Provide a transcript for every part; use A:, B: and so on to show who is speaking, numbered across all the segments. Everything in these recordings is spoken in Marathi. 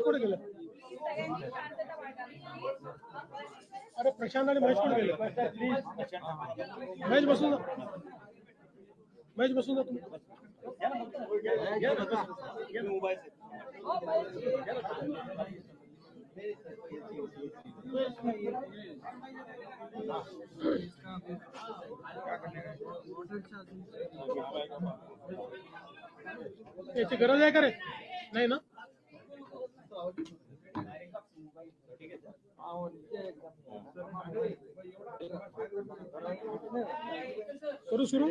A: कुठे गेलं? अरे प्रशांत आणि महेश कुठे गेले? महेश बसून महेश बसून जा तुम्ही. याची गरज आहे का रे? नाही ना. करू सुरू.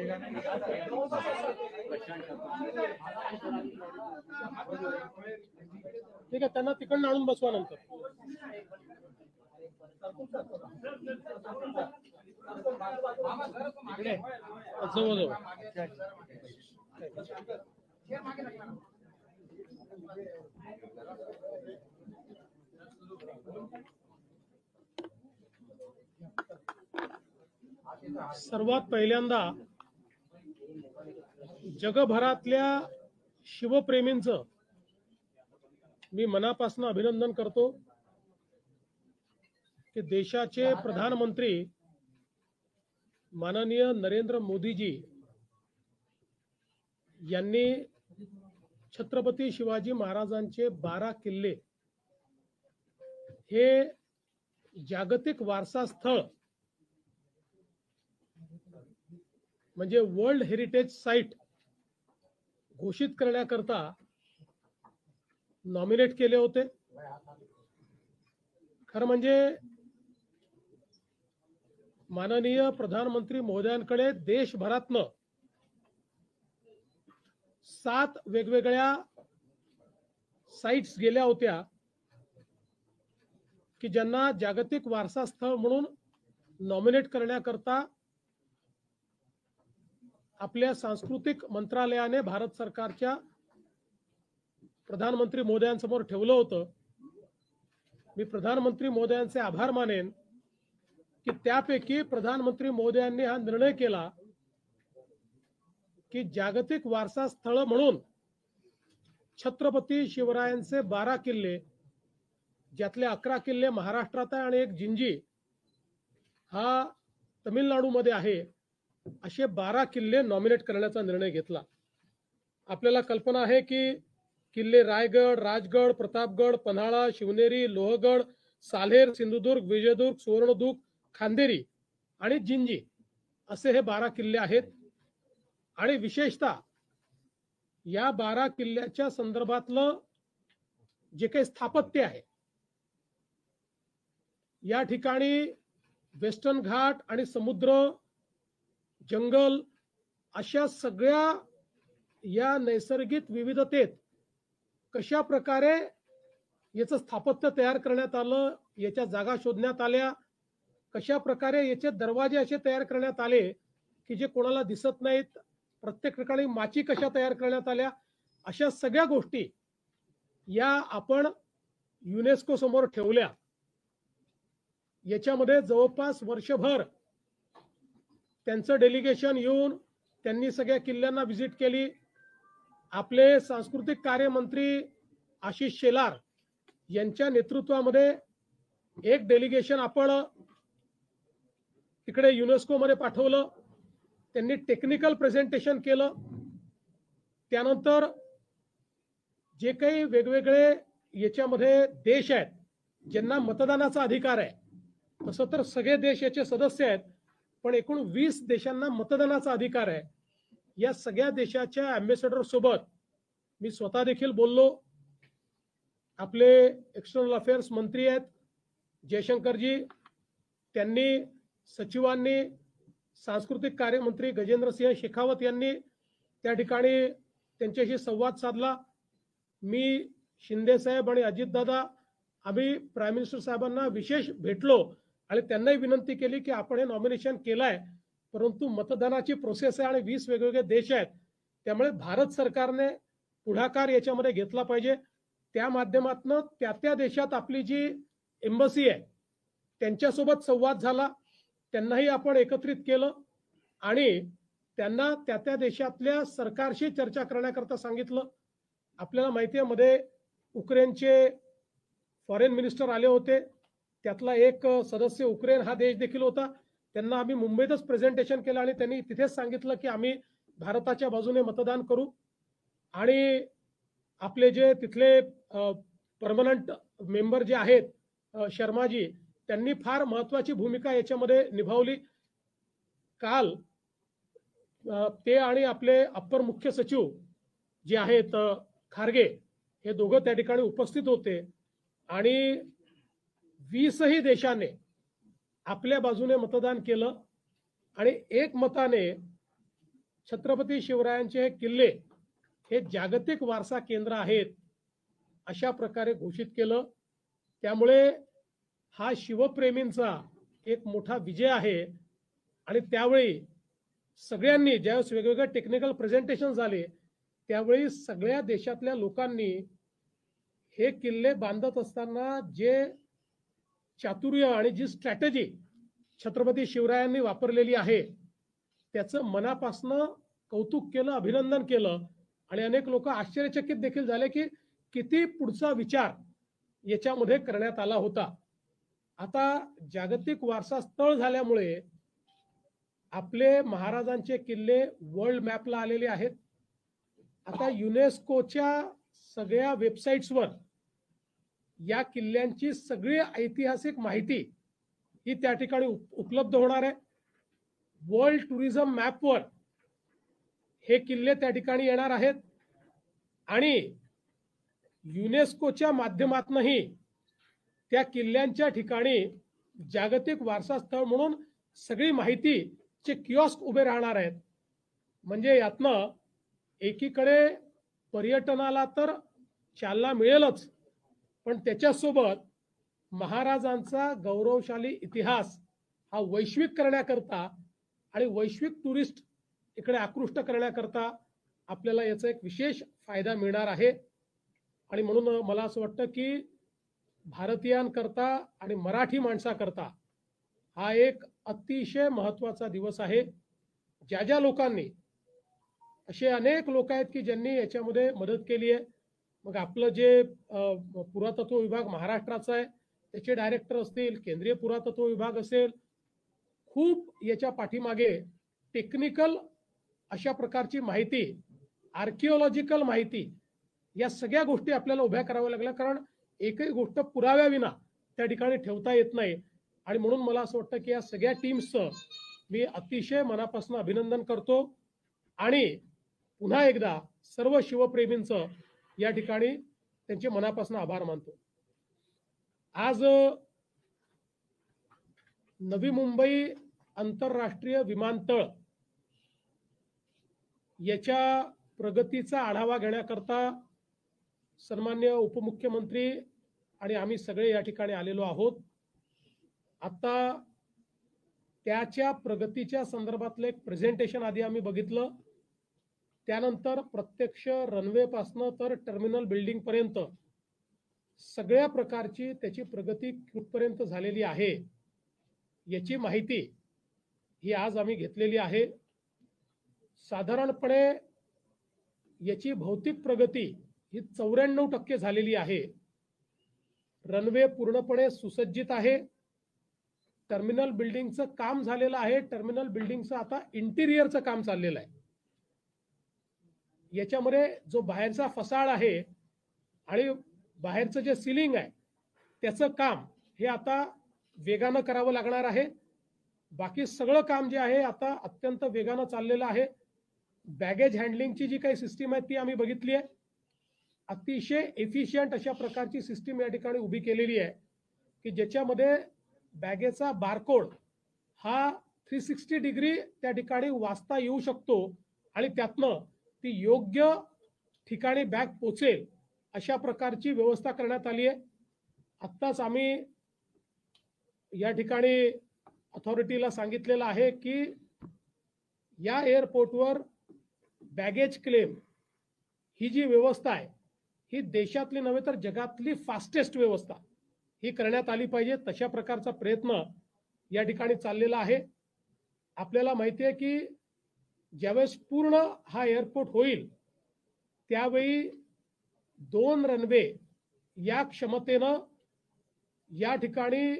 A: ठीक आहे, त्यांना तिकडनं आणून बसवा नंतर. जवळ सर्वात पहिल्यांदा जगभरातल्या शिवप्रेमींचं मी मनापासून अभिनंदन करतो की देशाचे प्रधानमंत्री माननीय नरेंद्र मोदीजी यांनी छत्रपती शिवाजी महाराजांचे 12 किल्ले हे जागतिक वारसा स्थळ म्हणजे वर्ल्ड हेरिटेज साइट घोषित करण्याकरता नॉमिनेट केले होते. खरं म्हणजे माननीय प्रधानमंत्री महोदयांकडे देशभरातनं 7 वेगवेगळ्या साइट्स गेल्या होत्या की ज्यांना जागतिक वारसा स्थळ म्हणून नॉमिनेट करण्याकरता आपल्या सांस्कृतिक मंत्रालयाने भारत सरकारच्या प्रधानमंत्री महोदयांसमोर ठेवलं होतं. मी प्रधानमंत्री महोदयांचे आभार मानेन की त्यापैकी प्रधानमंत्री महोदयांनी हा निर्णय केला की जागतिक वारसा स्थळ म्हणून छत्रपती शिवरायांचे 12 किल्ले, ज्यातले 11 किल्ले महाराष्ट्रात आहे आणि एक जिंजी हा तमिळनाडूमध्ये आहे, असे 12 किल्ले नॉमिनेट करण्याचा निर्णय घेतला. आपल्याला कल्पना आहे की किल्ले रायगड, राजगड, प्रतापगड, पन्हाळा, शिवनेरी, लोहगड, साल्हेर, सिंधुदुर्ग, विजयदुर्ग, सुवर्णदुर्ग, खांदेरी आणि जिंजी असे हे 12 किल्ले आहेत. आणि विशेषतः या 12 किल्ल्याच्या संदर्भातलं जे काही स्थापत्य आहे, या ठिकाणी वेस्टर्न घाट आणि समुद्र, जंगल अशा सगळ्या या नैसर्गिक विविधतेत कशा प्रकारे याचं स्थापत्य तयार करण्यात आलं, याच्या जागा शोधण्यात आल्या, कशा प्रकारे याचे दरवाजे असे तयार करण्यात आले की जे कोणाला दिसत नाहीत, प्रत्येक ठिकाणी माची कशा तयार करण्यात आल्या, अशा सगळ्या गोष्टी या आपण युनेस्को समोर ठेवल्या. याच्यामध्ये जवळपास वर्षभर त्यांचं डेलिगेशन येऊन त्यांनी सगळ्या किल्ल्यांना व्हिजिट केली. आपले सांस्कृतिक कार्यमंत्री आशिष शेलार यांच्या नेतृत्वामध्ये एक डेलिगेशन आपण तिकडे युनेस्को मध्ये पाठवलं. त्यांनी टेक्निकल प्रेझेंटेशन केलं. त्यानंतर जे काही वेगवेगळे याच्यामध्ये देश आहेत ज्यांना मतदानाचा अधिकार आहे, तसं तर सगळे देश याचे सदस्य आहेत, पण एकूण 20 देशांना मतदानाचा अधिकार आहे. या सगळ्या देशाच्या अँबॅसेडर सोबत मी स्वतः देखील बोललो. आपले एक्सटर्नल अफेअर्स मंत्री आहेत जयशंकरजी, त्यांनी सचिवांनी, सांस्कृतिक कार्यमंत्री गजेंद्रसिंह शेखावत यांनी त्या ठिकाणी त्यांच्याशी संवाद साधला. मी शिंदे साहेब आणि अजितदादा आम्ही प्राईम मिनिस्टर साहेबांना विशेष भेटलो आणि त्यांनाही विनंती केली की आपण हे नॉमिनेशन केलंय, परंतु मतदानाची प्रोसेस आहे आणि 20 वेगवेगळे देश आहेत, त्यामुळे भारत सरकारने पुढाकार याच्यामध्ये घेतला पाहिजे. त्या माध्यमातून त्या देशात आपली जी एम्बसी आहे त्यांच्यासोबत संवाद झाला, त्यांनाही आपण एकत्रित केलं आणि त्यांना त्या देशातल्या सरकारशी चर्चा करण्याकरता सांगितलं. आपल्याला माहिती आहे मध्ये उक्रेनचे फॉरेन मिनिस्टर आले होते, त्यातला एक सदस्य उक्रेन हा देश देखील होता. त्यांना आम्ही मुंबईतच प्रेझेंटेशन केलं आणि त्यांनी तिथेच सांगितलं की आम्ही भारताच्या बाजूने मतदान करू. आणि आपले जे तिथले परमनंट मेंबर जे आहेत शर्माजी, त्यांनी फार महत्वाची भूमिका याच्यामध्ये निभावली. काल ते आणि आपले अप्पर मुख्य सचिव जे आहेत खारगे, हे दोघं त्या ठिकाणी उपस्थित होते आणि 20ही देशाने आपल्या बाजूने मतदान केलं आणि एकमताने छत्रपती शिवरायांचे हे किल्ले हे जागतिक वारसा केंद्र आहेत अशा प्रकारे घोषित केलं. त्यामुळे हा शिवप्रेमींचा एक मोठा विजय आहे. आणि त्यावेळी सगळ्यांनी ज्यावेळेस वेगवेगळे टेक्निकल प्रेझेंटेशन झाले त्यावेळी सगळ्या देशातल्या लोकांनी हे किल्ले बांधत असताना जे चातुर्य आणि जी स्ट्रॅटेजी छत्रपती शिवरायांनी वापरलेली आहे त्याचं मनापासनं कौतुक केलं, अभिनंदन केलं. आणि अनेक लोक आश्चर्यचकित देखील झाले की किती पुढचा विचार याच्यामध्ये करण्यात आला होता. आता जागतिक वारसा स्थळ झाल्यामुळे आपले महाराजांचे किल्ले वर्ल्ड मॅपला आलेले आहेत. आता युनेस्कोच्या सगळ्या वेबसाईट्सवर या किल्ल्यांची सगळी ऐतिहासिक माहिती ही त्या ठिकाणी उपलब्ध होणार आहे. वर्ल्ड टुरिझम मॅपवर हे किल्ले त्या ठिकाणी येणार आहेत आणि युनेस्कोच्या माध्यमातूनही त्या किल्ल्यांच्या ठिकाणी जागतिक वारसा स्थळ म्हणून सगळी माहितीचे किऑस्क उभे राहणार आहेत. म्हणजे यातनं एकीकडे पर्यटनाला तर चालना मिळेलच, पण त्याच्यासोबत महाराजांचा गौरवशाली इतिहास हा वैश्विक करण्याकरता आणि वैश्विक टुरिस्ट इकडे आकृष्ट करण्याकरता आपल्याला याचा एक विशेष फायदा मिळणार आहे. आणि म्हणून मला असं वाटतं की भारतीयांकरता आणि मराठी माणसाकरता हा एक अतिशय महत्त्वाचा दिवस आहे. ज्या ज्या लोकांनी, असे अनेक लोक आहेत की ज्यांनी याच्यामध्ये मदत केली आहे. मग आपलं जे पुरातत्व विभाग महाराष्ट्राचा आहे त्याचे डायरेक्टर असतील, केंद्रीय पुरातत्व विभाग असेल, खूप याच्या पाठीमागे टेक्निकल अशा प्रकारची माहिती, आर्किओलॉजिकल माहिती, या सगळ्या गोष्टी आपल्याला उभ्या कराव्या लागल्या. कारण एकही गोष्ट पुराव्याविना त्या ठिकाणी ठेवता येत नाही. आणि म्हणून मला असं वाटतं की या सगळ्या टीम्सचं मी अतिशय मनापासून अभिनंदन करतो आणि पुन्हा एकदा सर्व शिवप्रेमींचं या ठिकाणी त्यांचे मनापासून आभार मानतो. आज नवी मुंबई आंतरराष्ट्रीय विमानतळ याच्या प्रगतीचा आढावा घेण्याकरता सन्माननीय उपमुख्यमंत्री आणि आम्ही सगळे या ठिकाणी आलेलो आहोत. आता त्याच्या प्रगतीच्या संदर्भातलं एक प्रेझेंटेशन आधी आम्ही बघितलं. त्यानंतर प्रत्यक्ष रनवे पासनं तर टर्मिनल बिल्डिंग पर्यंत सगळ्या प्रकारची त्याची प्रगती कुठपर्यंत झालेली आहे याची माहिती ही आज आम्ही घेतलेली आहे. साधारणपणे याची भौतिक प्रगती ही 94% झालेली आहे. रनवे पूर्णपणे सुसज्जित आहे. टर्मिनल बिल्डिंगचं काम झालेलं आहे. टर्मिनल बिल्डिंगचं आता इंटिरियरचं काम चाललेलं आहे. याच्यामध्ये जो बाहेरचा फसाड आहे आणि बाहेरचं जे सिलिंग आहे त्याचं काम हे आता वेगानं करावं लागणार आहे. बाकी सगळं काम जे आहे आता अत्यंत वेगानं चाललेलं आहे. बॅगेज हँडलिंगची जी काही सिस्टीम आहे ती आम्ही बघितली आहे. अतिशय एफिशियंट अशा प्रकारची सिस्टीम या ठिकाणी उभी केलेली आहे की ज्याच्यामध्ये बॅगेचा बारकोड हा 360 डिग्री त्या ठिकाणी वाचता येऊ शकतो आणि त्यातनं ती योग्य ठिकाणी बॅग पोचेल अशा प्रकारची व्यवस्था करण्यात आली आहे. आत्ताच आम्ही या ठिकाणी अथॉरिटीला सांगितलेलं आहे की या एअरपोर्टवर बॅगेज क्लेम ही जी व्यवस्था आहे ही देशातली नव्हे तर जगातली फास्टेस्ट व्यवस्था ही करण्यात आली पाहिजे. तशा प्रकारचा प्रयत्न या ठिकाणी चाललेला आहे. आपल्याला माहिती आहे की ज्यावेळेस पूर्ण हा एअरपोर्ट होईल त्यावेळी 2 रनवे या क्षमतेनं या ठिकाणी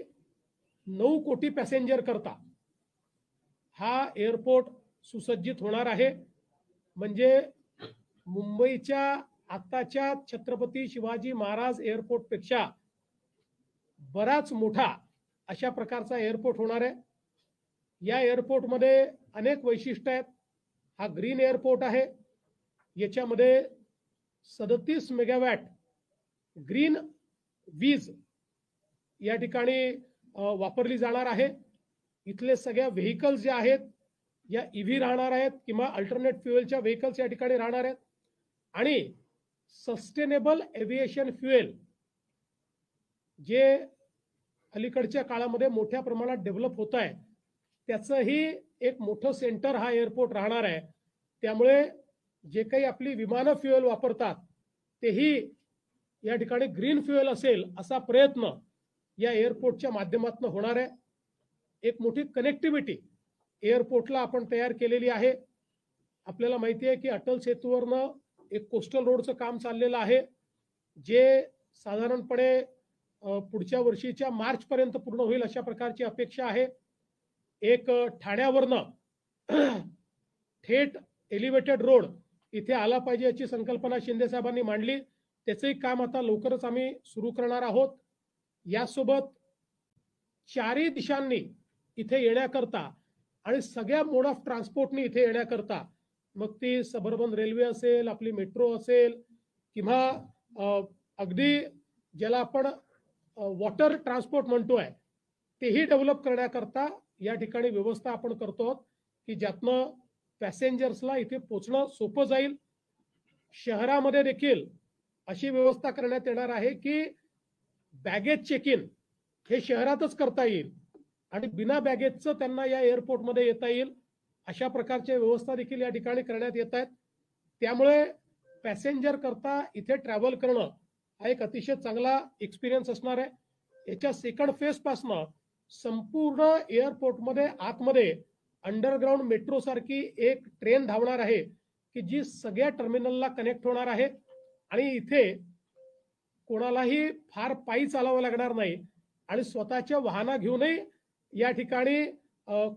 A: 9 कोटी पॅसेंजर करता हा एअरपोर्ट सुसज्जित होणार आहे. म्हणजे मुंबईच्या आताच्या छत्रपती शिवाजी महाराज एअरपोर्ट पेक्षा बराच मोठा अशा प्रकारचा एअरपोर्ट होणार आहे. या एअरपोर्टमध्ये अनेक वैशिष्ट्य आहेत. हा ग्रीन एअरपोर्ट आहे. याच्यामध्ये 37 मेगावॅट ग्रीन वीज या ठिकाणी वापरली जाणार आहे. इथले सगळ्या व्हेकल्स जे आहेत या ईव्ही राहणार आहेत किंवा अल्टरनेट फ्युएलच्या व्हेकल्स या ठिकाणी राहणार आहेत. आणि सस्टेनेबल एव्हिएशन फ्युएल जे अलीकडच्या काळामध्ये मोठ्या प्रमाणात डेव्हलप होत आहे त्याचंही एक मोठं सेंटर हा एअरपोर्ट राहणार आहे. त्यामुळे जे काही आपली विमानं फ्युएल वापरतात तेही या ठिकाणी ग्रीन फ्युएल असेल असा प्रयत्न या एअरपोर्टच्या माध्यमातून होणार आहे. एक मोठी कनेक्टिव्हिटी एअरपोर्टला आपण तयार केलेली आहे. आपल्याला माहिती आहे की अटल सेतूवरनं एक कोस्टल रोडचं काम चाललेलं आहे जे साधारणपणे पुढच्या वर्षीच्या मार्च पर्यंत पूर्ण होईल अशा प्रकारची अपेक्षा आहे. एक ठाण्यावरनं थेट एलिव्हेटेड रोड इथे आला पाहिजे याची संकल्पना शिंदे साहेबांनी मांडली. त्याचंही काम आता लवकरच आम्ही सुरू करणार आहोत. यासोबत चारही दिशांनी इथे येण्याकरता आणि सगळ्या मोड ऑफ ट्रान्सपोर्टनी इथे येण्याकरता मग ती सबअर्बन रेल्वे असेल, आपली मेट्रो असेल किंवा अगदी ज्याला आपण वॉटर ट्रान्सपोर्ट म्हणतोय तेही डेव्हलप करण्याकरता या ठिकाणी व्यवस्था आपण करतो आहोत की ज्यातनं पॅसेंजर्सला इथे पोहोचणं सोपं जाईल. शहरामध्ये देखील अशी व्यवस्था करण्यात येणार आहे की बॅगेज चेक इन हे शहरातच करता येईल आणि बिना बॅगेजचं त्यांना या एअरपोर्टमध्ये येता येईल अशा प्रकारच्या व्यवस्था देखील या ठिकाणी करण्यात येत आहेत. त्यामुळे पॅसेंजर करता इथे ट्रॅव्हल करणं हा एक अतिशय चांगला एक्सपिरियन्स असणार आहे. याच्या सेकंड फेज पासनं संपूर्ण एअरपोर्टमध्ये आतमध्ये अंडरग्राउंड मेट्रो सारखी एक ट्रेन धावणार आहे की जी सगळ्या टर्मिनलला कनेक्ट होणार आहे आणि इथे कोणालाही फार पायी चालावं लागणार नाही आणि स्वतःच्या वाहनं घेऊनही या ठिकाणी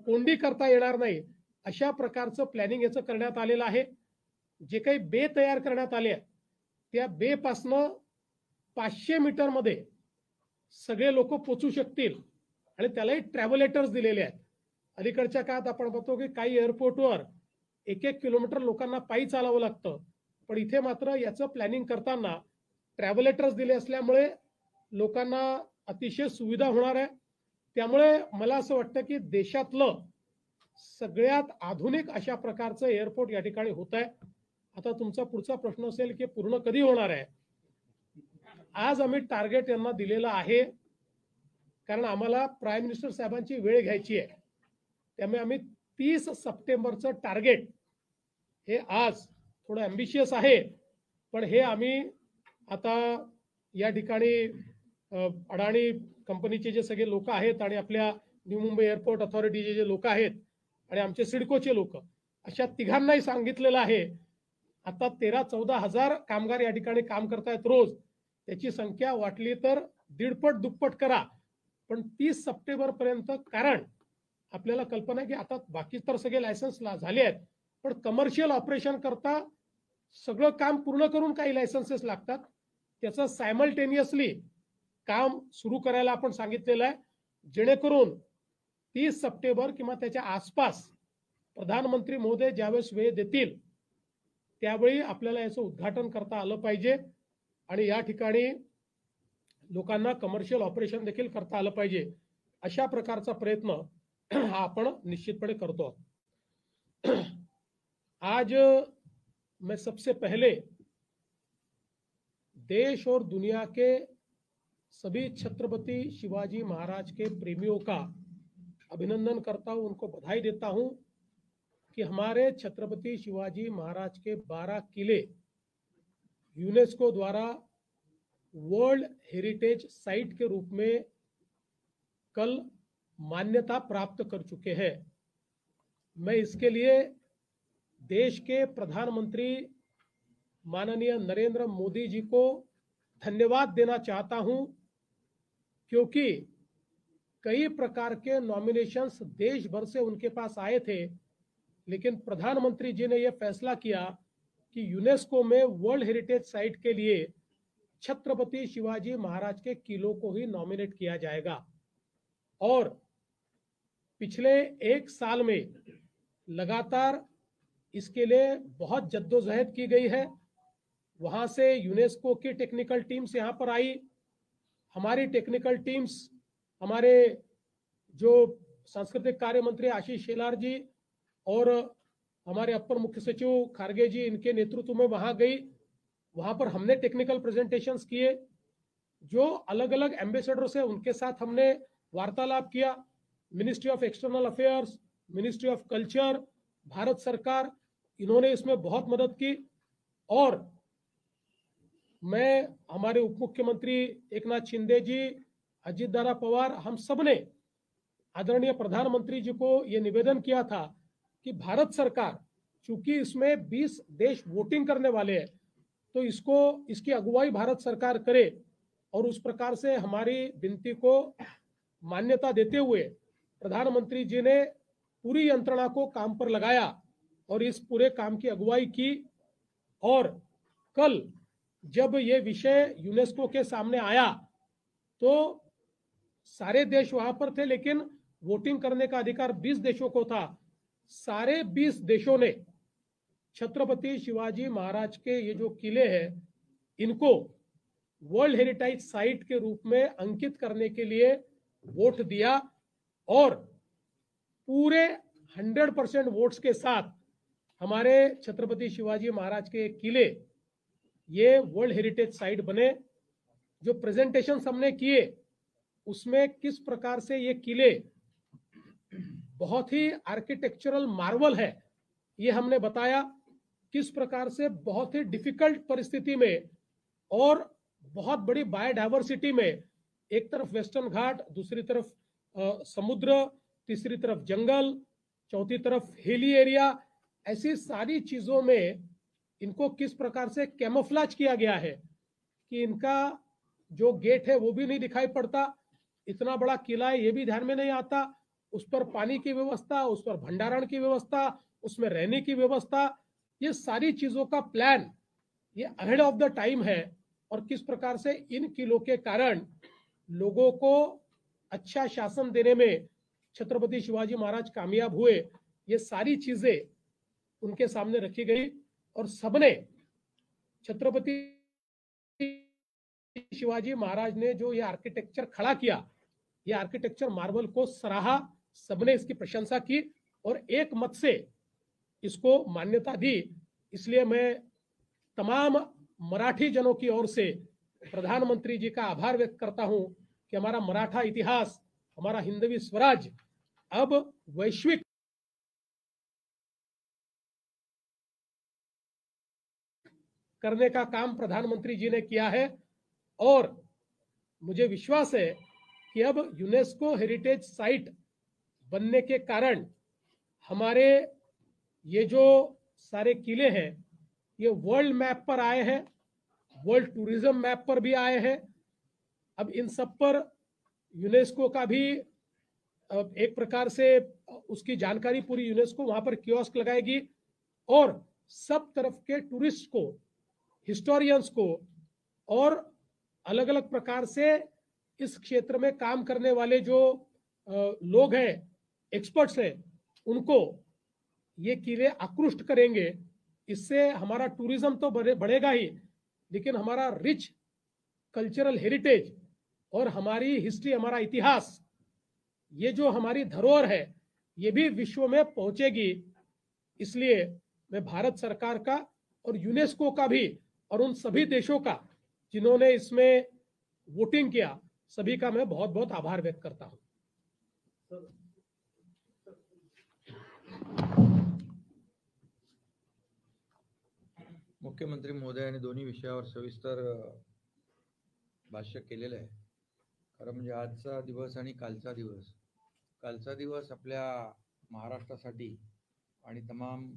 A: कोंडी करता येणार नाही अशा प्रकारचं प्लॅनिंग याचं करण्यात आलेलं आहे. जे काही बे तयार करण्यात आले त्या बे पासनं 500 मीटरमध्ये सगळे लोक पोचू शकतील आणि त्यालाही ट्रॅव्हलेटर्स दिलेले आहेत. अलीकडच्या काळात आपण बघतो की काही एअरपोर्टवर 1-1 किलोमीटर लोकांना पायी चालावं लागतं, पण इथे मात्र याचं प्लॅनिंग करताना ट्रॅव्हलेटर्स दिले असल्यामुळे लोकांना अतिशय सुविधा होणार आहे. त्यामुळे मला असं वाटतं की देशातलं सगळ्यात आधुनिक अशा प्रकारचं एअरपोर्ट या ठिकाणी होत आहे. आता तुमचा पुढचा प्रश्न असेल की पूर्ण कधी होणार आहे. आज आम्ही टार्गेट यांना दिलेलं आहे कारण आम्हाला प्राईम मिनिस्टर साहेबांची वेळ घ्यायची आहे. त्यामुळे आम्ही 30 सप्टेंबरचं टार्गेट हे आज थोडं ॲम्बिशियस आहे, पण हे आम्ही आता या ठिकाणी अडाणी कंपनीचे जे सगळे लोक आहेत आणि आपल्या न्यू मुंबई एअरपोर्ट अथॉरिटीचे जे लोक आहेत आणि आमचे सिडकोचे लोक अशा तिघांनाही सांगितलेलं आहे. आता 13-14 हजार कामगार या ठिकाणी काम करतायत रोज. त्याची संख्या वाटली तर 1.5 दुप्पट करा, पण 30 सप्टेंबर पर्यंत. कारण आपल्याला कल्पना आहे की आता बाकी तर सगळे लायसन्स झाले आहेत, पण कमर्शियल ऑपरेशन करता सगळं काम पूर्ण करून काही लायसन्सेस लागतात. त्याचं सायमल्टेनियसली काम सुरू करायला आपण सांगितलेलं आहे, जेणेकरून 30 सप्टेंबर किंवा त्याच्या आसपास प्रधानमंत्री महोदय ज्यावेळेस वेळ देतील त्यावेळी आपल्याला याचं उद्घाटन करता आलं पाहिजे आणि या ठिकाणी लोकांना कमर्शियल ऑपरेशन देखील करता आलं पाहिजे. अशा प्रकारचा प्रयत्न हा आपण निश्चितपणे करतो. आज मैं सबसे पहले देश और दुनिया के सभी छत्रपति शिवाजी महाराज के प्रेमियों का अभिनंदन करता हूं, उनको बधाई देता हूं कि हमारे छत्रपति शिवाजी महाराज के 12 किले यूनेस्को द्वारा वर्ल्ड हेरिटेज साइट के रूप में कल मान्यता प्राप्त कर चुके हैं। मैं इसके लिए देश के प्रधानमंत्री माननीय नरेंद्र मोदी जी को धन्यवाद देना चाहता हूं, क्योंकि कई प्रकार के नॉमिनेशंस देश भर से उनके पास आए थे, लेकिन प्रधानमंत्री जी ने यह फैसला किया कि यूनेस्को में वर्ल्ड हेरिटेज साइट के लिए छत्रपति शिवाजी महाराज के किलों को ही नॉमिनेट किया जाएगा। और पिछले 1 साल में लगातार इसके लिए बहुत जद्दोजहद की गई है। वहां से यूनेस्को की टेक्निकल टीम्स यहाँ पर आई, हमारी टेक्निकल टीम्स, हमारे जो सांस्कृतिक कार्य मंत्री आशीष शेलार जी और हमारे अपर मुख्य सचिव खारगे जी, इनके नेतृत्व में वहां गई। वहां पर हमने टेक्निकल प्रेजेंटेशंस किए, जो अलग अलग एम्बेसडर से उनके साथ हमने वार्तालाप किया। Ministry of external affairs, ministry of culture, Bharat सरकार, इन्होंने इसमें बहुत मदद की। और मैं, हमारे उप मुख्यमंत्री एकनाथ शिंदे जी, अजित दादा पवार, हम सब ने आदरणीय प्रधानमंत्री जी को यह निवेदन किया था कि भारत सरकार, चूंकि इसमें 20 देश वोटिंग करने वाले हैं, तो इसकी अगुवाई भारत सरकार करे। और उस प्रकार से हमारी विनती को मान्यता देते हुए प्रधानमंत्री जी ने पूरी यंत्रणा को काम पर लगाया और इस पूरे काम की अगुवाई की। और कल जब ये विषय यूनेस्को के सामने आया तो सारे देश वहां पर थे, लेकिन वोटिंग करने का अधिकार 20 देशों को था। सारे 20 देशों ने छत्रपति शिवाजी महाराज के ये जो किले हैं, इनको वर्ल्ड हेरिटेज साइट के रूप में अंकित करने के लिए वोट दिया। और पूरे 100% वोट्स के साथ हमारे छत्रपति शिवाजी महाराज के किले ये वर्ल्ड हेरिटेज साइट बने। जो प्रेजेंटेशन हमने किए उसमें किस प्रकार से ये किले बहुत ही आर्किटेक्चरल मार्वल है, ये हमने बताया। किस प्रकार से बहुत ही डिफिकल्ट परिस्थिति में और बहुत बड़ी बायोडायवर्सिटी में, एक तरफ वेस्टर्न घाट, दूसरी तरफ समुद्र, तीसरी तरफ जंगल, चौथी तरफ हिली एरिया, ऐसी सारी चीजों में इनको किस प्रकार से कैमोफ्लेज किया गया है कि इनका जो गेट है वो भी नहीं दिखाई पड़ता। इतना बड़ा किला है ये भी ध्यान में नहीं आता। उस पर पानी की व्यवस्था, उस पर भंडारण की व्यवस्था, उसमें रहने की व्यवस्था, ये सारी चीजों का प्लान ये अहेड ऑफ द टाइम है। और किस प्रकार से इन किलों के कारण लोगों को अच्छा शासन देने में छत्रपति शिवाजी महाराज कामयाब हुए, ये सारी चीजें उनके सामने रखी गई। और सबने छत्रपति शिवाजी महाराज ने जो ये आर्किटेक्चर खड़ा किया, ये आर्किटेक्चर मार्वल को सराहा, सबने इसकी प्रशंसा की और एक मत से इसको मान्यता दी। इसलिए मैं तमाम मराठी जनों की ओर से प्रधानमंत्री जी का आभार व्यक्त करता हूं कि हमारा मराठा इतिहास, हमारा हिंदवी स्वराज अब वैश्विक करने का काम प्रधानमंत्री जी ने किया है। और मुझे विश्वास है कि अब यूनेस्को हेरिटेज साइट बनने के कारण हमारे ये जो सारे किले हैं ये वर्ल्ड मैप पर आए हैं, वर्ल्ड टूरिज्म मैप पर भी आए हैं। अब इन सब पर यूनेस्को का भी एक प्रकार से उसकी जानकारी पूरी यूनेस्को वहां पर कियोस्क लगाएगी और सब तरफ के टूरिस्ट को, हिस्टोरियंस को और अलग अलग प्रकार से इस क्षेत्र में काम करने वाले जो लोग हैं, एक्सपर्ट्स हैं, उनको ये किले आकृष्ट करेंगे। इससे हमारा टूरिज्म तो बढ़ेगा ही, लेकिन हमारा रिच कल्चरल हेरिटेज और हमारी हिस्ट्री, हमारा इतिहास, ये जो हमारी धरोहर है, ये भी विश्व में पहुंचेगी। इसलिए मैं भारत सरकार का और यूनेस्को का भी और उन सभी देशों का जिन्होंने इसमें वोटिंग किया, सभी का मैं बहुत बहुत आभार व्यक्त करता हूं।
B: मुख्यमंत्री महोदयांनी दोन्ही विषयावर सविस्तर भाष्य केलेलं आहे. खरं म्हणजे आजचा दिवस आणि कालचा दिवस आपल्या महाराष्ट्रासाठी आणि तमाम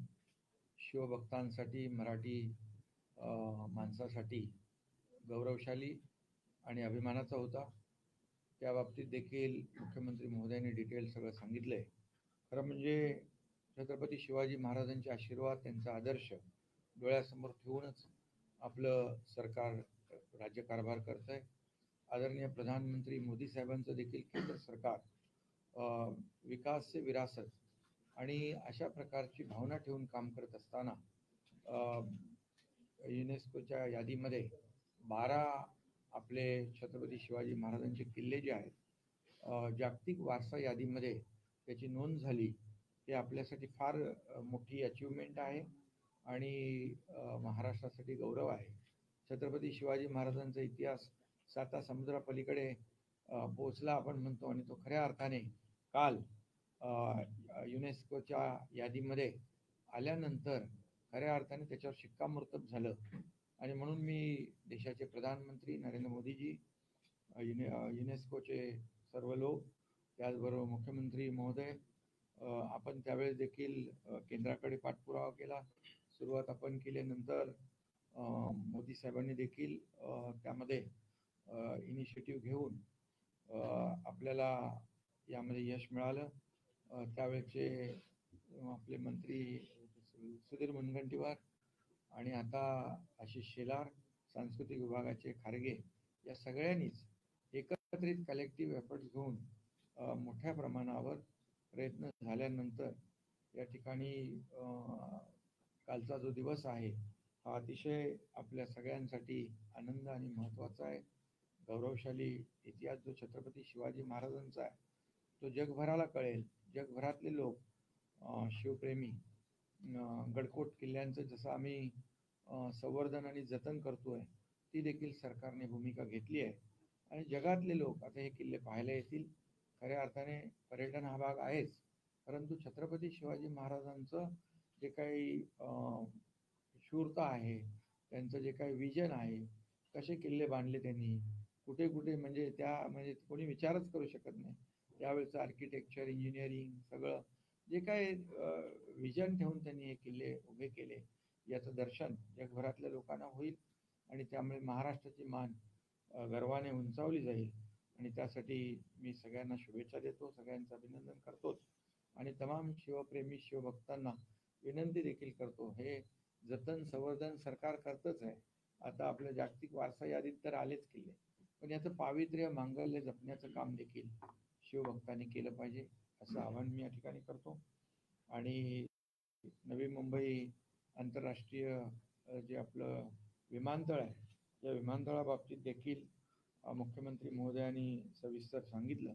B: शिवभक्तांसाठी, मराठी माणसासाठी गौरवशाली आणि अभिमानाचा होता. त्या बाबतीत देखील मुख्यमंत्री महोदयांनी डिटेल सगळं सांगितलंय. खरं म्हणजे छत्रपती शिवाजी महाराजांचे आशीर्वाद, त्यांचा आदर्श डोळ्यासमोर ठेवूनच आपलं सरकार राज्यकारभार करत आहे. आदरणीय प्रधानमंत्री मोदी साहेबांचं देखील केंद्र सरकार विकास से विरासत आणि अशा प्रकारची भावना ठेवून काम करत असताना युनेस्कोच्या यादीमध्ये 12 आपले छत्रपती शिवाजी महाराजांचे किल्ले जे आहेत जागतिक वारसा यादीमध्ये त्याची नोंद झाली. हे आपल्यासाठी फार मोठी अचिव्हमेंट आहे आणि महाराष्ट्रासाठी गौरव आहे. छत्रपती शिवाजी महाराजांचा इतिहास 7 समुद्रापलीकडे पोचला आपण म्हणतो आणि तो खऱ्या अर्थाने काल युनेस्कोच्या यादीमध्ये आल्यानंतर खऱ्या अर्थाने त्याच्यावर शिक्कामोर्तब झालं. आणि म्हणून मी देशाचे प्रधानमंत्री नरेंद्र मोदीजी, युनेस्कोचे सर्व लोक, त्याचबरोबर मुख्यमंत्री महोदय, आपण त्यावेळेस देखील केंद्राकडे पाठपुरावा केला. सुरुवात आपण केल्यानंतर मोदी साहेबांनी देखील त्यामध्ये इनिशिएटिव्ह घेऊन आपल्याला यामध्ये यश मिळालं. त्यावेळेचे आपले मंत्री सुधीर मुनगंटीवार आणि आता आशिष शेलार, सांस्कृतिक विभागाचे खारगे, या सगळ्यांनीच एकत्रित कलेक्टिव्ह एफर्ट्स घेऊन मोठ्या प्रमाणावर प्रयत्न झाल्यानंतर या ठिकाणी कालचा जो दिवस आहे हा अतिशय आपल्या सगळ्यांसाठी आनंद आणि महत्त्वाचा आहे. गौरवशाली इतिहास जो छत्रपती शिवाजी महाराजांचा आहे तो जगभराला कळेल. जगभरातले लोक शिवप्रेमी गडकोट किल्ल्यांचं जसं आम्ही संवर्धन आणि जतन करतोय ती देखील सरकारने भूमिका घेतली आहे आणि जगातले लोक आता हे किल्ले पाहायला येतील. खऱ्या अर्थाने पर्यटन हा भाग आहेच, परंतु छत्रपती शिवाजी महाराजांचं जे काही शूरता आहे, त्यांचं जे काही विजन आहे, कसे किल्ले बांधले त्यांनी, कुठे कुठे म्हणजे कोणी विचारच करू शकत नाही त्यावेळेचं आर्किटेक्चर, इंजिनिअरिंग, सगळं जे काही विजन ठेवून त्यांनी हे किल्ले उभे केले याचं दर्शन जगभरातल्या लोकांना होईल आणि त्यामुळे महाराष्ट्राची मान गर्वाने उंचावली जाईल. आणि त्यासाठी मी सगळ्यांना शुभेच्छा देतो, सगळ्यांचं अभिनंदन करतोच आणि तमाम शिवप्रेमी शिवभक्तांना विनंती देखील करतो, हे जतन संवर्धन सरकार करतच आहे. आता आपल्या जागतिक वारसा यादीत तर आलेच किल्ले, पण याचं पावित्र्य, मांगल्य जपण्याचं काम देखील शिवभक्तांनी केलं पाहिजे असं आवाहन मी या ठिकाणी करतो. आणि नवी मुंबई आंतरराष्ट्रीय जे आपलं विमानतळ आहे, या विमानतळाबाबतीत देखील मुख्यमंत्री महोदयांनी सविस्तर सांगितलं.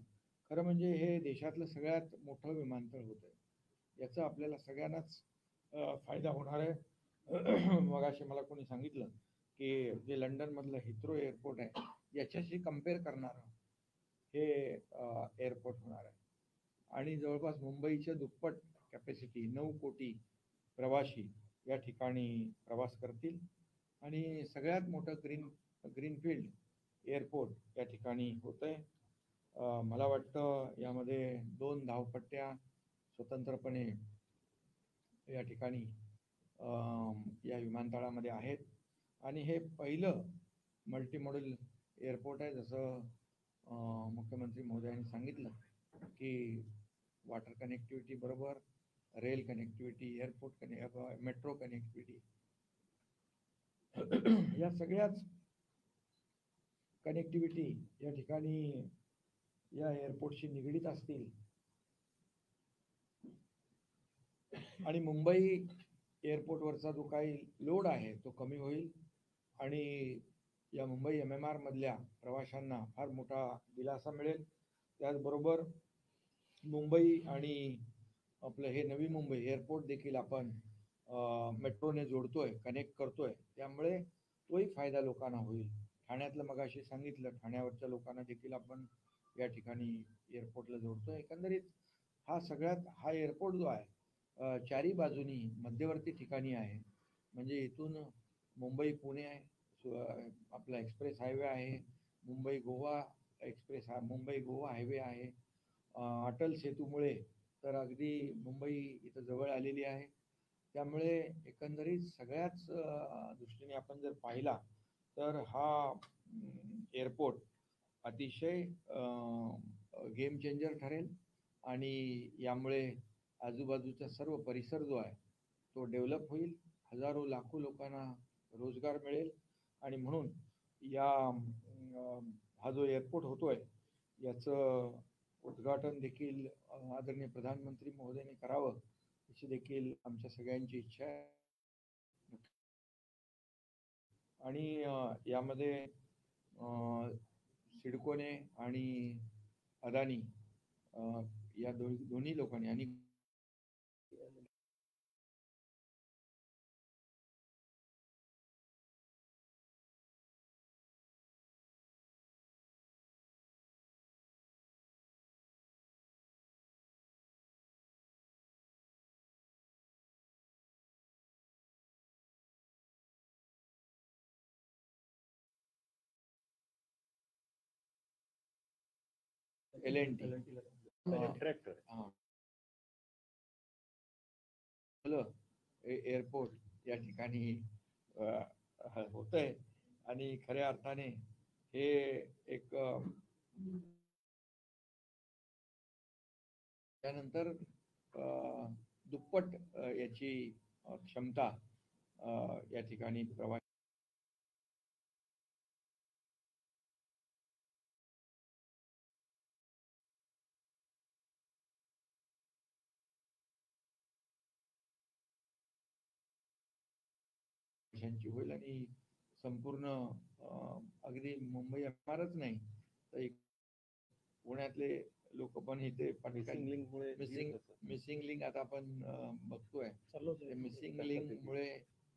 B: खरं म्हणजे हे देशातलं सगळ्यात मोठं विमानतळ होतं आहे, याचा आपल्याला सगळ्यांनाच फायदा होणार आहे. मगाशी मला कोणी सांगितलं की जे लंडनमधलं हिथ्रो एअरपोर्ट आहे याच्याशी कम्पेअर करणारं हे एअरपोर्ट होणार आहे आणि जवळपास मुंबईच्या दुप्पट कॅपॅसिटी 9 कोटी प्रवासी या ठिकाणी प्रवास करतील आणि सगळ्यात मोठं ग्रीनफील्ड एअरपोर्ट या ठिकाणी होतं आहे. मला वाटतं यामध्ये 2 धावपट्ट्या स्वतंत्रपणे या ठिकाणी या विमानतळामध्ये आहेत आणि हे पहिलं मल्टीमॉडल एअरपोर्ट आहे. जसं मुख्यमंत्री महोदयांनी सांगितलं की वॉटर कनेक्टिव्हिटी बरोबर rail connectivity, airport metro connectivity, या सगळ्याच कनेक्टिव्हिटी या ठिकाणी या एअरपोर्टशी निगडीत असतील आणि मुंबई एअरपोर्टवरचा जो काही लोड आहे तो कमी होईल आणि या मुंबई MMR मधल्या प्रवाशांना फार मोठा दिलासा मिळेल. त्याचबरोबर मुंबई आणि आपलं हे नवी मुंबई एअरपोर्ट देखील आपण मेट्रोने जोडतोय, कनेक्ट करतोय, त्यामुळे तोही फायदा लोकांना होईल. ठाण्यातलं मगाशी सांगितलं, ठाण्यावरच्या लोकांना देखील आपण या ठिकाणी एअरपोर्टला जोडतोय. एकंदरीत हा एअरपोर्ट जो आहे चारी बाजूनी मध्यवर्ती ठिकाणी आहे, म्हणजे इथून मुंबई पुणे आहे, आपला एक्सप्रेस हायवे आहे, मुंबई गोवा मुंबई गोवा हायवे आहे, अटल सेतूमुळे तर अगदी मुंबई इथं जवळ आलेली आहे. त्यामुळे एकंदरीत सगळ्याच दृष्टीने आपण जर पाहिला तर हा एअरपोर्ट अतिशय गेम चेंजर ठरेल आणि यामुळे आजूबाजूचा सर्व परिसर जो आहे तो डेव्हलप होईल, हजारो लाखो लोकांना रोजगार मिळेल आणि म्हणून या हा जो एअरपोर्ट होतोय याचं उद्घाटन देखील आदरणीय प्रधानमंत्री महोदयांनी करावं अशी देखील आमच्या सगळ्यांची इच्छा आहे. आणि यामध्ये सिडकोने आणि अदानी या दोन्ही लोकांनी आणि L&T एअरपोर्ट या ठिकाणी होत आहे आणि खऱ्या अर्थाने हे एक त्यानंतर दुप्पट याची क्षमता या ठिकाणी प्रवास होईल आणि संपूर्ण अगदी मुंबई अपारच नाही तर एक पुण्यातले लोक पण इथे मिसिंग लिंक आता आपण बघतोय, मिसिंग लिंक मुळे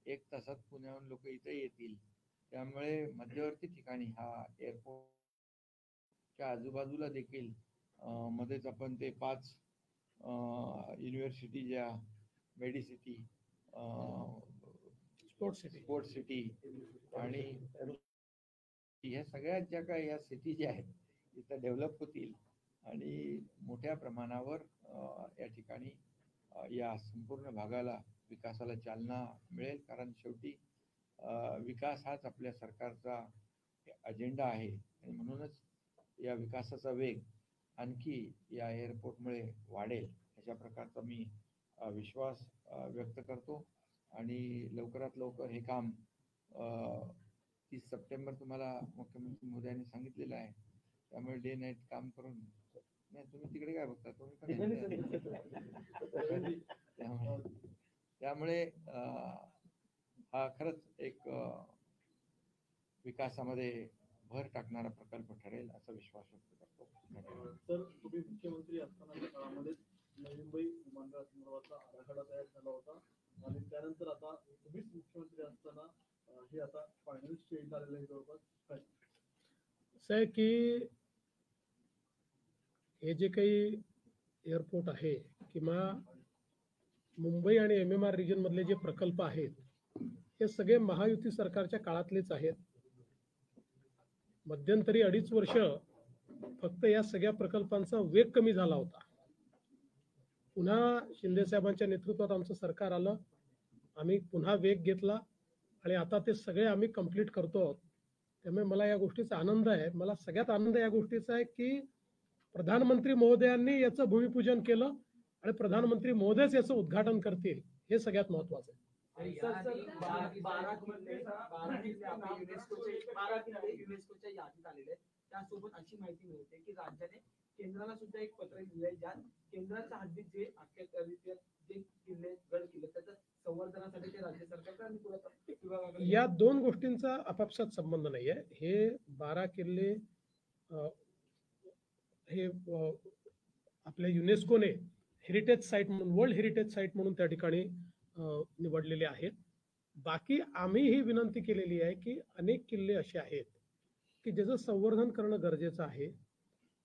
B: 1 तासात पुण्याहून लोक इथे येतील. त्यामुळे मध्यवर्ती ठिकाणी हा एअरपोर्टच्या आजूबाजूला देखील मध्येच आपण ते 5 युनिव्हर्सिटी ज्या मेडिसिटी, स्पोर्ट सिटी आणि ह्या सगळ्यात ज्या काही ह्या सिटी ज्या आहेत तिथं डेव्हलप होतील आणि मोठ्या प्रमाणावर या ठिकाणी या संपूर्ण भागाला विकासाला चालना मिळेल. कारण शेवटी विकास हाच आपल्या सरकारचा अजेंडा आहे आणि म्हणूनच या विकासाचा वेग आणखी या एअरपोर्टमुळे वाढेल अशा प्रकारचा मी विश्वास व्यक्त करतो आणि लवकरात लवकर हे काम 30 सप्टेंबर तुम्हाला मुख्यमंत्री मोदयांनी सांगितलेलं आहे. त्यामुळे डे नाईट काम करून नाही तुम्ही तिकडे काय बघता तुम्ही त्यामुळे हा खरंच एक विकासामध्ये भर टाकणारा प्रकल्प ठरेल असा विश्वास व्यक्त करतो.
C: तर तुम्ही मुख्यमंत्री असतानाच्या काळामध्ये नवी मुंबई विमानतळासंदर्भातला आराखडा तयार झाला होता आणि त्यानंतर आता तुम्हीच मुख्यमंत्री असताना हे आता फायनल स्टेज आलेलं आहे जवळपास.
A: असं आहे की हे जे काही एअरपोर्ट आहे किंवा मुंबई आणि MMR रिजन मधले जे प्रकल्प आहेत हे सगळे महायुती सरकारच्या काळातलेच आहेत. मध्यंतरी 2.5 वर्ष फक्त या सगळ्या प्रकल्पांचा वेग कमी झाला होता. पुन्हा शिंदे साहेबांच्या नेतृत्वात आमचं सरकार आलं, आम्ही पुन्हा वेग घेतला आणि आता ते सगळे आम्ही कंप्लीट करतो. त्यामुळे मला या गोष्टीचा आनंद आहे. मला सगळ्यात आनंद या गोष्टीचा आहे की प्रधानमंत्री महोदयांनी याचं भूमिपूजन केलं आणि प्रधानमंत्री महोदयच याचं उद्घाटन करतील हे सगळ्यात महत्वाचं आहे.
D: युनेस्कोच्या यादीत आलेले आहेत. त्यासोबत अशी माहिती मिळते की राज्याने केंद्राला सुद्धा एक पत्र लिहिलंय ज्यात केंद्राच्या हद्दीत जे जे किल्ले गड किल्ले त्याच्या संवर्धनासाठी ते राज्य सरकारचा आणि पुरातत्व विभागाकडे
A: या 2 गोष्टींचा आपापसात संबंध नाहीये. हे 12 किल्ले हे आपल्या युनेस्कोने हेरिटेज साईट म्हणून वर्ल्ड हेरिटेज साईट म्हणून त्या ठिकाणी निवडलेले आहेत. बाकी आम्ही ही विनंती केलेली आहे की अनेक किल्ले असे आहेत की ज्याचं संवर्धन करणं गरजेचं आहे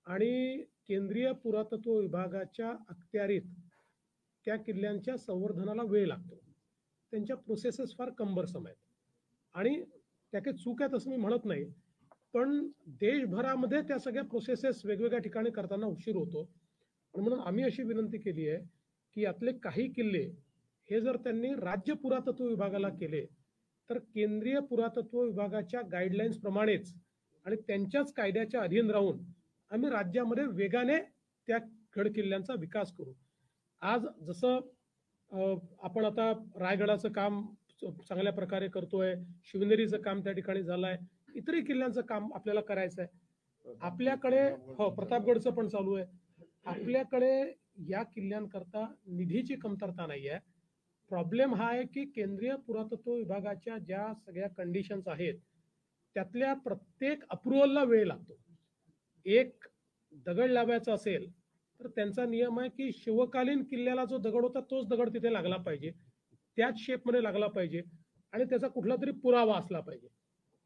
A: आणि केंद्रीय पुरातत्व विभागाच्या अखत्यारीत त्या किल्ल्यांच्या संवर्धनाला वेळ लागतो. त्यांच्या प्रोसेसेस फार कंबरसम आहेत. आणि त्या काही चूक आहेत असं मी म्हणत नाही, पण देशभरामध्ये त्या सगळ्या प्रोसेसेस वेगवेगळ्या ठिकाणी करताना उशीर होतो. आणि म्हणून आम्ही अशी विनंती केली आहे की यातले काही किल्ले हे जर त्यांनी राज्य पुरातत्व विभागाला केले तर केंद्रीय पुरातत्व विभागाच्या गाईडलाईन्स प्रमाणेच आणि त्यांच्याच कायद्याच्या अधीन राहून आम्ही राज्यामध्ये वेगाने त्या गड किल्ल्यांचा विकास करू. आज जसं आपण आता रायगडाचं काम चांगल्या प्रकारे करतोय, शिवनेरीचं काम त्या ठिकाणी झालंय, इतरही किल्ल्यांचं काम आपल्याला करायचं आहे. आपल्याकडे हो प्रतापगडचं पण चालू आहे. आपल्याकडे या किल्ल्यांकरता निधीची कमतरता नाही आहे. प्रॉब्लेम हा आहे की केंद्रीय पुरातत्व विभागाच्या ज्या सगळ्या कंडिशन्स आहेत त्यातल्या प्रत्येक अप्रुव्हलला वेळ लागतो. एक दगड लावायचा असेल तर त्यांचा नियम आहे की शिवकालीन किल्ल्याला जो दगड होता तोच दगड तिथे लागला पाहिजे, त्याच शेपमध्ये लागला पाहिजे आणि त्याचा कुठला तरी पुरावा असला पाहिजे.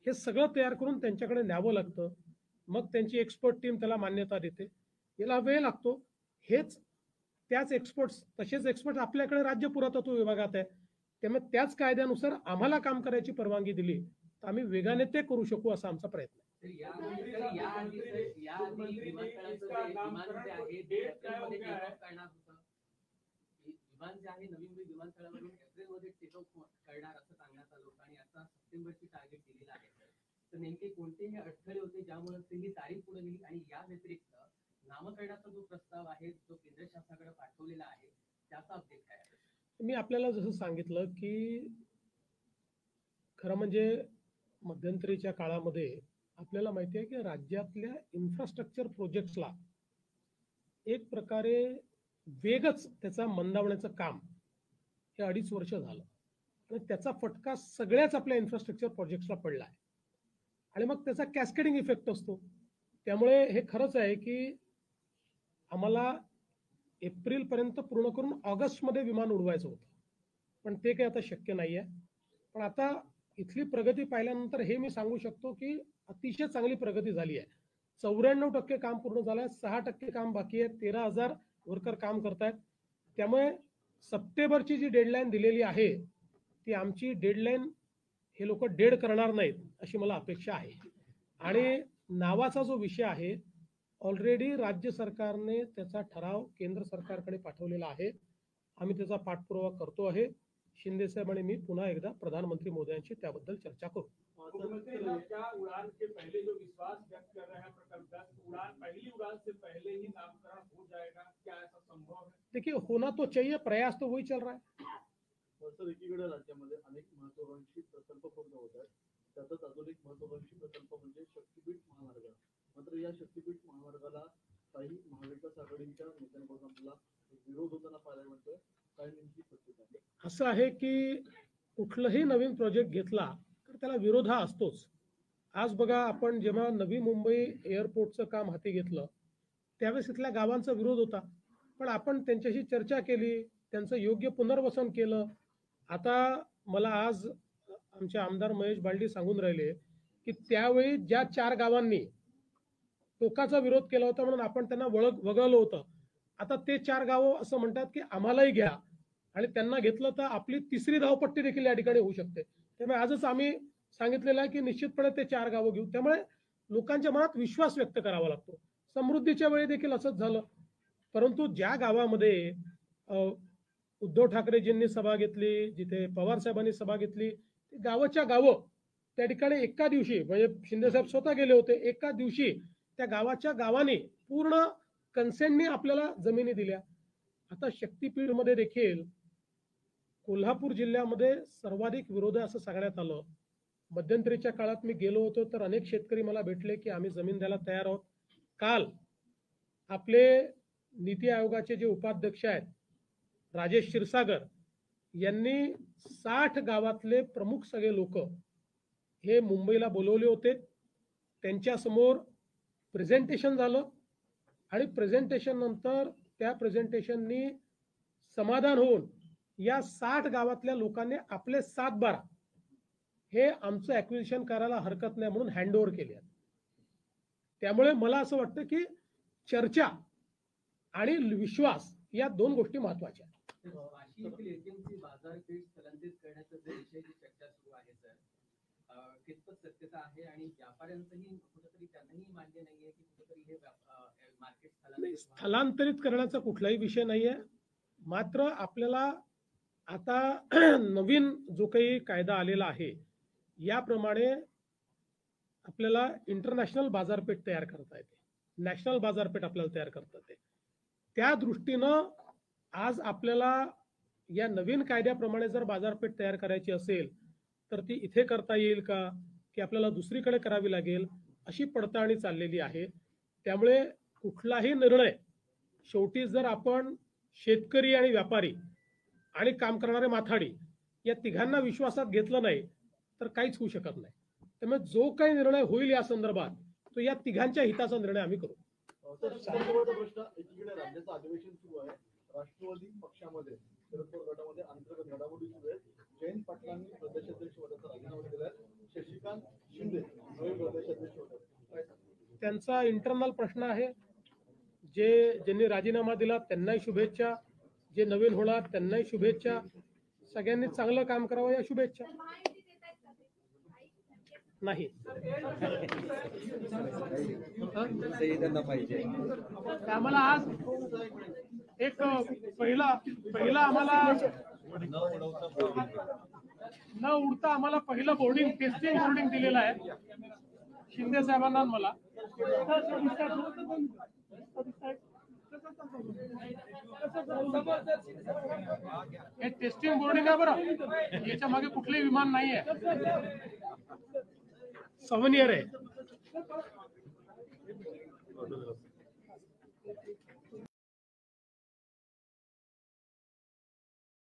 A: हे सगळं तयार करून त्यांच्याकडे न्यावं लागतं. मग त्यांची एक्सपर्ट टीम त्याला मान्यता देते. याला वेळ लागतो. हेच त्याच एक्सपर्ट्स तसेच एक्सपर्ट आपल्याकडे राज्य पुरातत्व विभागात आहे. त्यामुळे त्याच कायद्यानुसार आम्हाला काम करायची परवानगी दिली तर आम्ही वेगाने ते करू शकू असा आमचा प्रयत्न आहे.
E: तर याआधी विमानतळाचं जे विमान जे आहे ते एप्रिलमध्ये टेक ऑफ करणार होतं. विमान जे आहे नवी मुंबई विमानतळावरून एप्रिलमध्ये टेक ऑफ करणार असं सांगण्यात आलं होतं आणि आता सप्टेंबरची टार्गेट दिलेलं आहे. तर नेमके कोणतेही अडथळे होते ज्यामुळे ही तारीख पुढे गेली आणि या व्यतिरिक्त नामकरणाचा जो प्रस्ताव आहे जो केंद्र शासनाकडे पाठवलेला आहे त्याचा अपडेट काय आहे?
A: मी आपल्याला जसं सांगितलं की खरं म्हणजे मध्यंतरीच्या काळामध्ये आपल्याला माहिती आहे की राज्यातल्या इन्फ्रास्ट्रक्चर प्रोजेक्ट्सला एक प्रकारे वेगच त्याचा मंदावण्याचं काम हे 2.5 वर्ष झालं आणि त्याचा फटका सगळ्याच आपल्या इन्फ्रास्ट्रक्चर प्रोजेक्ट्सला पडला आहे आणि मग त्याचा कॅस्केडिंग इफेक्ट असतो. त्यामुळे हे खरंच आहे की आम्हाला एप्रिलपर्यंत पूर्ण करून ऑगस्टमध्ये विमान उडवायचं होतं, पण ते काही आता शक्य नाही आहे. पण आता इथली प्रगती पाहिल्यानंतर हे मी सांगू शकतो की अतिशय चांगली प्रगती झाली आहे. 94% काम पूर्ण झालं आहे, 6% काम बाकी आहे, 13,000 वर्कर काम करतायत. त्यामुळे सप्टेंबरची जी डेडलाईन दिलेली आहे ती आमची डेडलाईन हे लोक डेड करणार नाहीत अशी मला अपेक्षा आहे. आणि नावाचा जो विषय आहे ऑलरेडी राज्य सरकारने त्याचा ठराव केंद्र सरकारकडे पाठवलेला आहे. आम्ही त्याचा पाठपुरावा करतो आहे. शिंदे साहेब आणि मी पुन्हा एकदा प्रधानमंत्री मोदयांशी त्याबद्दल चर्चा करू.
F: क्या उड़ान के पहले जो विश्वास व्यक्त कर रहे हैं प्रकल्पग्रस्त, उड़ान पहली उड़ान से पहले ही नामकरण हो जाएगा, क्या ऐसा संभव है?
A: देखिए होना तो चाहिए, प्रयास तो वही चल रहा है.
C: सर एकीकडे राज्यामध्ये अनेक महत्वाकांक्षी प्रकल्प पूर्ण होत आहेत. त्यातच अजून एक महत्वाकांक्षी प्रकल्प म्हणजे शक्तीपीठ महामार्ग. मात्र या शक्तीपीठ महामार्गाला काही महाविकास आघाडीच्या नेत्यांकडून आपला विरोध होताना पाहायला मिळतोय. काय नेमकी परिस्थिती आहे?
A: असं आहे की कुठलंही नवीन प्रोजेक्ट घेतला तर त्याला विरोध हा असतोच. आज बघा आपण जेव्हा नवी मुंबई एअरपोर्टचं काम हाती घेतलं त्यावेळेस इथल्या गावांचा विरोध होता, पण आपण त्यांच्याशी चर्चा केली, त्यांचं योग्य पुनर्वसन केलं. आता मला आज आमचे आमदार महेश बालदी सांगून राहिले की त्यावेळी ज्या 4 गावांनी टोकाचा विरोध केला होता म्हणून आपण त्यांना वगळलं होतं, आता ते 4 गावं असं म्हणतात की आम्हालाही घ्या आणि त्यांना घेतलं तर आपली 3री धावपट्टी देखील या ठिकाणी होऊ शकते. त्यामुळे आजच आम्ही सांगितलेलं आहे की निश्चितपणे ते 4 गावं घेऊ. त्यामुळे लोकांच्या मनात विश्वास व्यक्त करावा लागतो. समृद्धीच्या वेळी देखील असंच झालं. परंतु ज्या गावामध्ये उद्धव ठाकरेजींनी सभा घेतली, जिथे पवार साहेबांनी सभा घेतली, ती गावाच्या गावं त्या ठिकाणी एका दिवशी म्हणजे शिंदे साहेब स्वतः गेले होते, एका दिवशी त्या गावाच्या गावाने पूर्ण कन्सेंटने आपल्याला जमिनी दिल्या. आता शक्तीपीठमध्ये देखील कोल्हापूर जिल्ह्यामध्ये सर्वाधिक विरोध आहे असं सांगण्यात आलं. मध्यंतरीच्या काळात मी गेलो होतो तर अनेक शेतकरी मला भेटले की आम्ही जमीन द्यायला तयार आहोत. काल आपले नीती आयोगाचे जे उपाध्यक्ष आहेत राजेश क्षीरसागर यांनी 60 गावातले प्रमुख सगळे लोक हे मुंबईला बोलवले होते. त्यांच्यासमोर प्रेझेंटेशन झालं आणि प्रेझेंटेशन नंतर त्या प्रेझेंटेशननी समाधान होऊन या 60 गावातल्या लोकांनी आपले 7-12 हे आमचं ॲक्विजिशन करायला हरकत नाही म्हणून हँडओव्हर केले. त्यामुळे मला असं वाटतं की चर्चा आणि विश्वास या 2 गोष्टी महत्वाच्या आहेत.
E: वाशी येथील एटीएमसी बाजारपेठ स्थलांतरित करण्याचा जो विषय जी चर्चा सुरू आहे सर, कितपत सत्यता आहे आणि व्यापाऱ्यांचंही कुठेतरी त्यांनाही मान्य नाहीये की कुठेतरी हे मार्केट
A: स्थलांतरित करण्याचा कुठलाही विषय नाहीये. मात्र आपल्याला आता नवीन जो काही कायदा आलेला आहे याप्रमाणे आपल्याला इंटरनॅशनल बाजारपेठ तयार करता येते, नॅशनल बाजारपेठ आपल्याला तयार करता येते. त्या दृष्टीनं आज आपल्याला या नवीन कायद्याप्रमाणे जर बाजारपेठ तयार करायची असेल तर ती इथे करता येईल का की आपल्याला दुसरीकडे करावी लागेल अशी पडताळणी चाललेली आहे. त्यामुळे कुठलाही निर्णय शेवटी जर आपण शेतकरी आणि व्यापारी आणि काम करणारे माथाडी या तिघांना विश्वासात घेतलं नाही तर काहीच होऊ शकत नाही. त्यामुळे जो काही निर्णय होईल या संदर्भात तो या तिघांच्या हिताचा निर्णय आम्ही करू.
C: तर शेवटचा प्रश्न, एकीकडे राज्याचं अधिवेशन सुरू आहे, राष्ट्रवादी पक्षामध्ये शरद पवार गटामध्ये अंतर्गत घडामोडी सुरू आहेत. जयंत पाटलांनी प्रदेशाध्यक्ष पदाचा राजीनामा दिलाय, शशिकांत शिंदे नवे प्रदेशाध्यक्ष होतात, काय सांगता?
A: त्यांचा इंटरनल प्रश्न आहे. ज्यांनी राजीनामा दिला त्यांनाही शुभेच्छा, जे नवीन होणार त्यांनाही शुभेच्छा. सगळ्यांनी चांगलं काम करावं या शुभेच्छा. नाही आम्हाला आज एक पहिला आम्हाला न उडता आम्हाला पहिलं बोर्डिंग टेस्टिंग बोर्डिंग दिलेलं आहे शिंदे साहेबांना आणि मला. हे टेस्टिंग बोर्डिंग आहे बरं, याच्या मागे कुठलेही विमान नाहीये, सवनियर आहे.